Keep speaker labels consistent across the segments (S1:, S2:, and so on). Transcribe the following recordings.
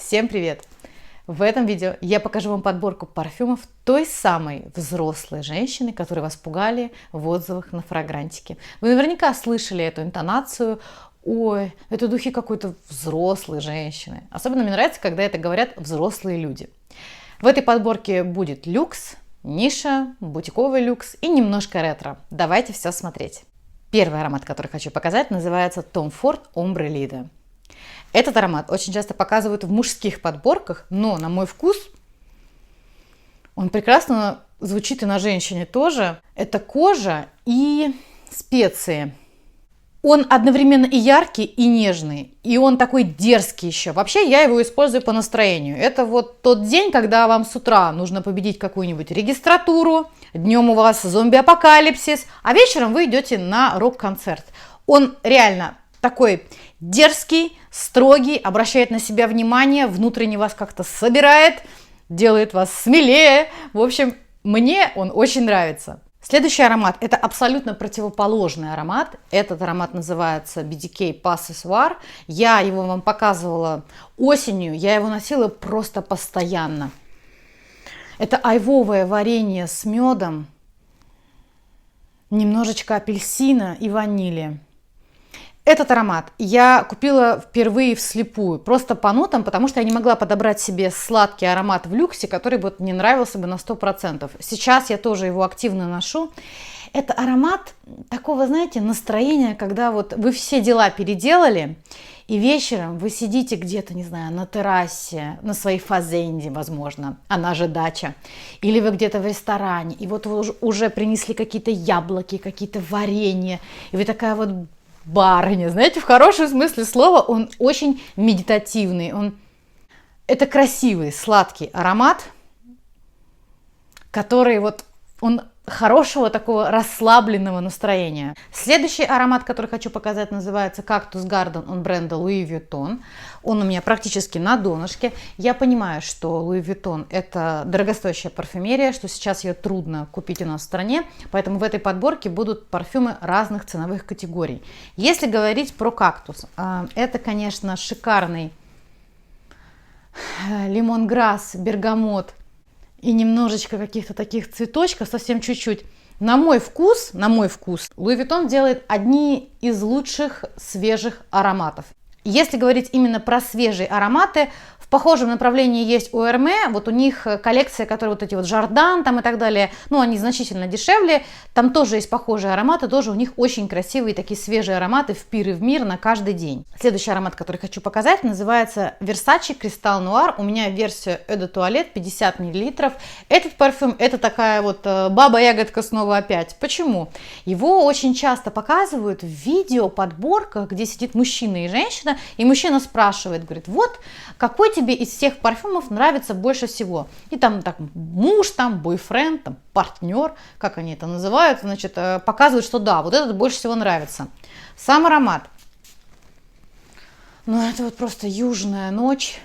S1: Всем привет! В этом видео я покажу вам подборку парфюмов той самой взрослой женщины, которые вас пугали в отзывах на Фрагрантике. Вы наверняка слышали эту интонацию: ой, это духи какой-то взрослой женщины. Особенно мне нравится, когда это говорят взрослые люди. В этой подборке будет люкс, ниша, бутиковый люкс и немножко ретро. Давайте все смотреть. Первый аромат, который хочу показать, называется Tom Ford Ombre Lido. Этот аромат очень часто показывают в мужских подборках, но на мой вкус он прекрасно звучит и на женщине тоже. Это кожа и специи. Он одновременно и яркий, и нежный, и он такой дерзкий еще. Вообще я его использую по настроению. Это вот тот день, когда вам с утра нужно победить какую-нибудь регистратуру, днем у вас зомби-апокалипсис, а вечером вы идете на рок-концерт. Он реально такой дерзкий, строгий, обращает на себя внимание, внутренне вас как-то собирает, делает вас смелее. В общем, мне он очень нравится. Следующий аромат – это абсолютно противоположный аромат. Этот аромат называется BDK Passes. Я его вам показывала осенью, я его носила просто постоянно. Это айвовое варенье с медом, немножечко апельсина и ванили. Этот аромат я купила впервые вслепую, просто по нотам, потому что я не могла подобрать себе сладкий аромат в люксе, который бы мне нравился бы на 100%. Сейчас я тоже его активно ношу. Это аромат такого, знаете, настроения, когда вот вы все дела переделали, и вечером вы сидите где-то, не знаю, на террасе, на своей фазенде, возможно, она же дача, или вы где-то в ресторане, и вот вы уже принесли какие-то яблоки, какие-то варенья, и вы такая вот барыня, знаете, в хорошем смысле слова. Он очень медитативный, это красивый, сладкий аромат, который вот, он хорошего такого расслабленного настроения. Следующий аромат, который хочу показать, называется Cactus Garden от бренда Louis Vuitton. Он у меня практически на донышке. Я понимаю, что Louis Vuitton это дорогостоящая парфюмерия, что сейчас ее трудно купить у нас в стране, поэтому в этой подборке будут парфюмы разных ценовых категорий. Если говорить про кактус, это, конечно, шикарный лимонграсс, бергамот и немножечко каких-то таких цветочков, совсем чуть-чуть. На мой вкус, Louis Vuitton делает одни из лучших свежих ароматов. Если говорить именно про свежие ароматы, в похожем направлении есть у Hermès, вот у них коллекция, которая вот эти вот Жордан там и так далее, ну они значительно дешевле, там тоже есть похожие ароматы, тоже у них очень красивые такие свежие ароматы в пир и в мир на каждый день. Следующий аромат, который хочу показать, называется Versace Cristal Noir, у меня версия Eau de Toilette 50 мл. Этот парфюм это такая вот баба-ягодка снова опять. Почему? Его очень часто показывают в видео подборках, где сидит мужчина и женщина, и мужчина спрашивает, говорит, вот какой тебе из всех парфюмов нравится больше всего? И там так муж, там бойфренд, там партнер, как они это называют, значит, показывают, что да, вот этот больше всего нравится. Сам аромат. Ну это вот просто южная ночь,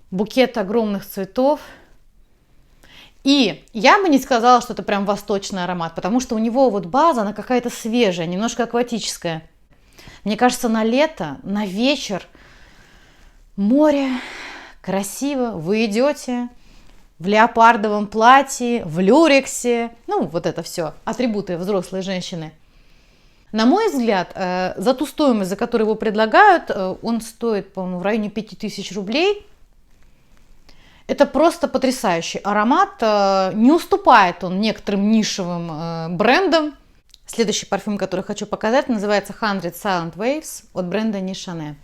S1: букет огромных цветов. И я бы не сказала, что это прям восточный аромат, потому что у него вот база, она какая-то свежая, немножко акватическая. Мне кажется, на лето, на вечер, море, красиво, вы идете в леопардовом платье, в люрексе, ну вот это все, атрибуты взрослой женщины. На мой взгляд, за ту стоимость, за которую его предлагают, он стоит, по-моему, в районе 5000 рублей. Это просто потрясающий аромат, не уступает он некоторым нишевым брендам. Следующий парфюм, который хочу показать, называется 100 Silent Waves от бренда Nishane.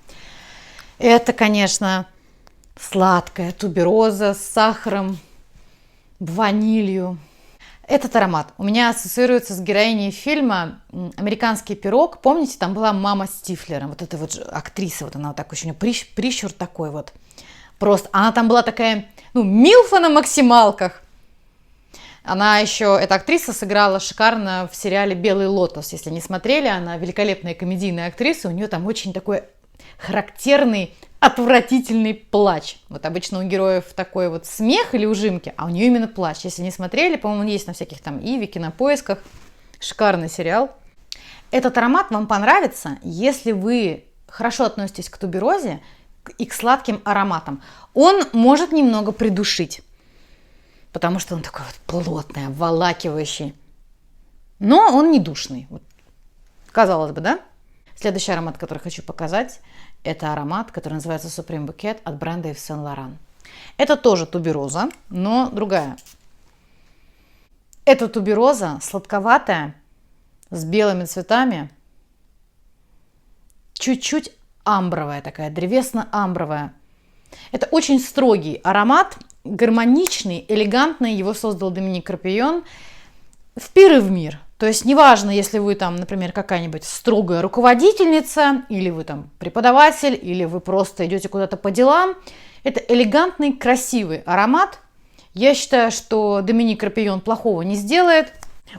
S1: Это, конечно, сладкая тубероза с сахаром, ванилью. Этот аромат у меня ассоциируется с героиней фильма «Американский пирог». Помните, там была мама Стифлера, вот эта вот актриса, вот она вот так очень, прищур такой вот. Просто она там была такая, ну, милфа на максималках. Она еще, эта актриса сыграла шикарно в сериале «Белый лотос». Если не смотрели, она великолепная комедийная актриса. У нее там очень такой характерный, отвратительный плач. Вот обычно у героев такой вот смех или ужимки, а у нее именно плач. Если не смотрели, по-моему, он есть на всяких там Иви, Кинопоисках. Шикарный сериал. Этот аромат вам понравится, если вы хорошо относитесь к туберозе и к сладким ароматам. Он может немного придушить, потому что он такой вот плотный, обволакивающий. Но он не душный. Вот. Казалось бы, да? Следующий аромат, который хочу показать, это аромат, который называется Supreme Bouquet от бренда Yves Saint Laurent. Это тоже тубероза, но другая. Это тубероза сладковатая, с белыми цветами, чуть-чуть амбровая такая, древесно-амбровая. Это очень строгий аромат, гармоничный, элегантный. Его создал Доминик Крапийон в пир и в мир. То есть неважно, если вы там, например, какая-нибудь строгая руководительница, или вы там преподаватель, или вы просто идете куда-то по делам. Это элегантный, красивый аромат. Я считаю, что Доминик Крапийон плохого не сделает.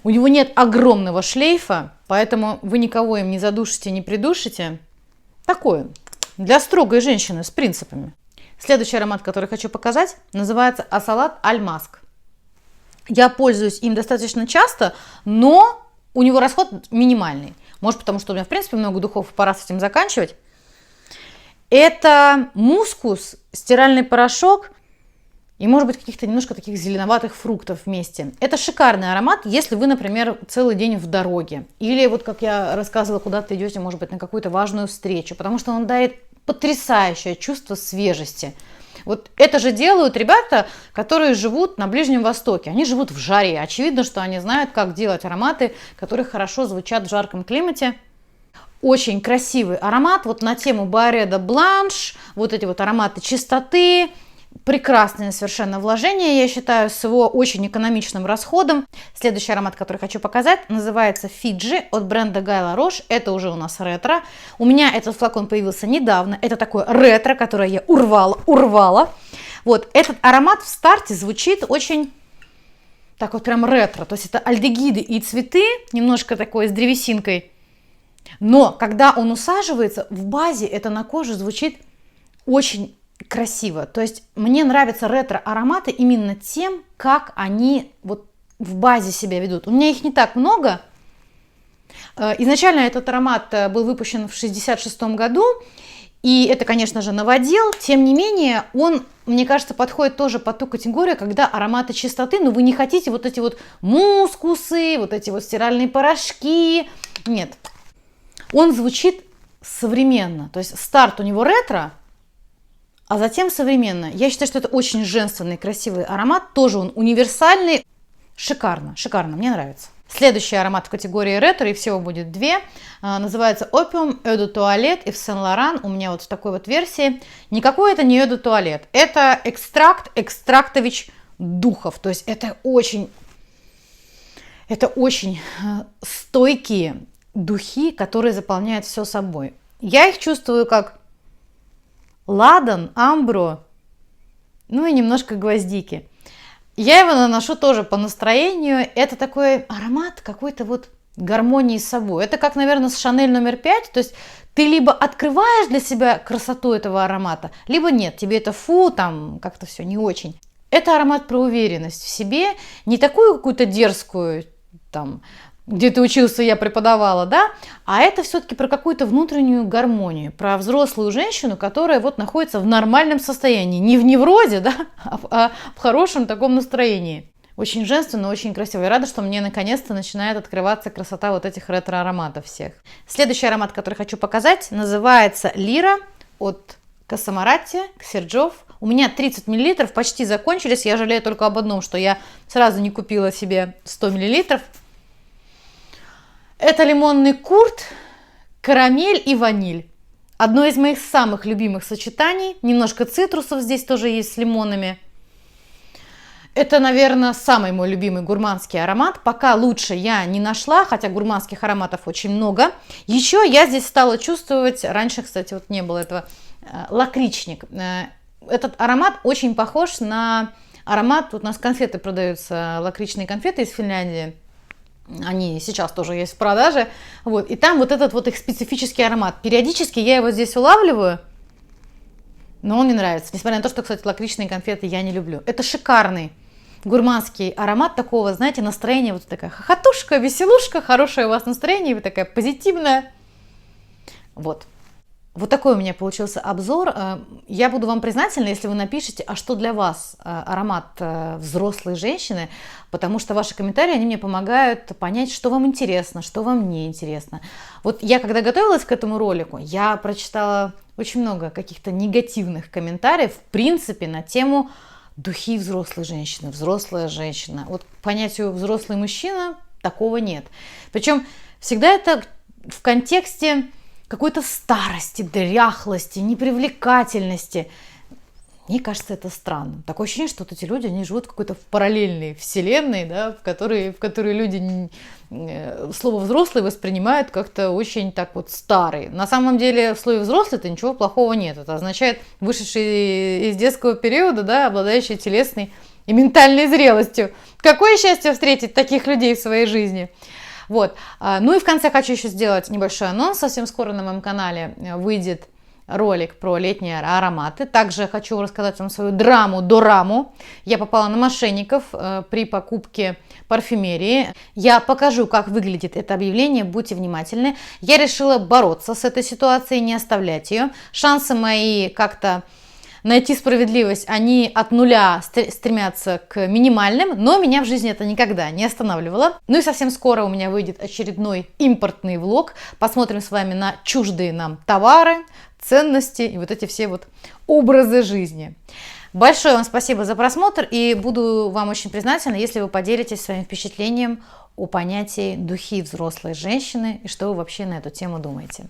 S1: У него нет огромного шлейфа, поэтому вы никого им не задушите, не придушите. Такое, для строгой женщины с принципами. Следующий аромат, который хочу показать, называется Асалат Аль-Маск. Я пользуюсь им достаточно часто, но у него расход минимальный. Может, потому что у меня, в принципе, много духов, пора с этим заканчивать. Это мускус, стиральный порошок и, может быть, каких-то немножко таких зеленоватых фруктов вместе. Это шикарный аромат, если вы, например, целый день в дороге. Или, вот как я рассказывала, куда-то идете, может быть, на какую-то важную встречу. Потому что он дает потрясающее чувство свежести. Вот это же делают ребята, которые живут на Ближнем Востоке. Они живут в жаре. Очевидно, что они знают, как делать ароматы, которые хорошо звучат в жарком климате. Очень красивый аромат. Вот на тему Барре де Бланш, вот эти вот ароматы чистоты. Прекрасное совершенно вложение, я считаю, с его очень экономичным расходом. Следующий аромат, который хочу показать, называется Фиджи от бренда Гай Ларош. Это уже у нас ретро. У меня этот флакон появился недавно. Это такое ретро, которое я урвала. Вот этот аромат в старте звучит очень так вот прям ретро. То есть это альдегиды и цветы, немножко такое с древесинкой. Но когда он усаживается, в базе это на коже звучит очень красиво. То есть мне нравятся ретро-ароматы именно тем, как они вот в базе себя ведут. У меня их не так много. Изначально этот аромат был выпущен в 1966 году. И это, конечно же, новодел. Тем не менее, он, мне кажется, подходит тоже под ту категорию, когда ароматы чистоты, но вы не хотите вот эти вот мускусы, вот эти вот стиральные порошки. Нет. Он звучит современно. То есть старт у него ретро, а затем современно. Я считаю, что это очень женственный, красивый аромат. Тоже он универсальный. Шикарно, шикарно, мне нравится. Следующий аромат в категории ретро, и всего будет две, называется Opium Eau de Toilette Yves Saint Laurent. У меня вот в такой вот версии. Никакой это не Eau de Toilette. Это экстрактович духов. То есть это очень стойкие духи, которые заполняют все собой. Я их чувствую как ладан, амбро, ну и немножко гвоздики. Я его наношу тоже по настроению. Это такой аромат какой-то вот гармонии с собой. Это как, наверное, с Шанель номер 5. То есть ты либо открываешь для себя красоту этого аромата, либо нет, тебе это там как-то все не очень. Это аромат про уверенность в себе, не такую какую-то дерзкую, там, где ты учился, я преподавала, да, а это все-таки про какую-то внутреннюю гармонию, про взрослую женщину, которая вот находится в нормальном состоянии, не в неврозе, да, а в хорошем таком настроении. Очень женственно, очень красиво. Я рада, что мне наконец-то начинает открываться красота вот этих ретро-ароматов всех. Следующий аромат, который хочу показать, называется Лира от Касамаратти, Ксерджов. У меня 30 мл почти закончились. Я жалею только об одном, что я сразу не купила себе 100 мл. Это лимонный курт, карамель и ваниль. Одно из моих самых любимых сочетаний. Немножко цитрусов здесь тоже есть с лимонами. Это, наверное, самый мой любимый гурманский аромат. Пока лучше я не нашла, хотя гурманских ароматов очень много. Еще я здесь стала чувствовать, раньше, кстати, вот не было этого, лакричник. Этот аромат очень похож на аромат, вот у нас конфеты продаются, лакричные конфеты из Финляндии. Они сейчас тоже есть в продаже. Вот. И там вот этот вот их специфический аромат. Периодически я его здесь улавливаю, но он мне нравится. Несмотря на то, что, кстати, лакричные конфеты я не люблю. Это шикарный гурманский аромат такого, знаете, настроения. Вот такая хохотушка, веселушка, хорошее у вас настроение, вы такая позитивная. Вот. Вот такой у меня получился обзор. Я буду вам признательна, если вы напишите, а что для вас аромат взрослой женщины, потому что ваши комментарии, они мне помогают понять, что вам интересно, что вам не интересно. Вот я, когда готовилась к этому ролику, я прочитала очень много каких-то негативных комментариев, в принципе, на тему духи взрослой женщины, взрослая женщина. Вот к понятию взрослый мужчина такого нет. Причем всегда это в контексте какой-то старости, дряхлости, непривлекательности. Мне кажется, это странно. Такое ощущение, что вот эти люди, они живут в какой-то параллельной вселенной, да, в которой люди слово «взрослый» воспринимают как-то очень так вот старый. На самом деле в слове «взрослый»-то ничего плохого нет. Это означает вышедший из детского периода, да, обладающий телесной и ментальной зрелостью. Какое счастье встретить таких людей в своей жизни! Вот. Ну и в конце хочу еще сделать небольшой анонс. Совсем скоро на моем канале выйдет ролик про летние ароматы. Также хочу рассказать вам свою дораму. Я попала на мошенников при покупке парфюмерии. Я покажу, как выглядит это объявление. Будьте внимательны. Я решила бороться с этой ситуацией, не оставлять ее. Шансы мои как-то найти справедливость, они от нуля стремятся к минимальным, но меня в жизни это никогда не останавливало. Ну и совсем скоро у меня выйдет очередной импортный влог. Посмотрим с вами на чуждые нам товары, ценности и вот эти все вот образы жизни. Большое вам спасибо за просмотр, и буду вам очень признательна, если вы поделитесь своим впечатлением о понятии духи взрослой женщины и что вы вообще на эту тему думаете.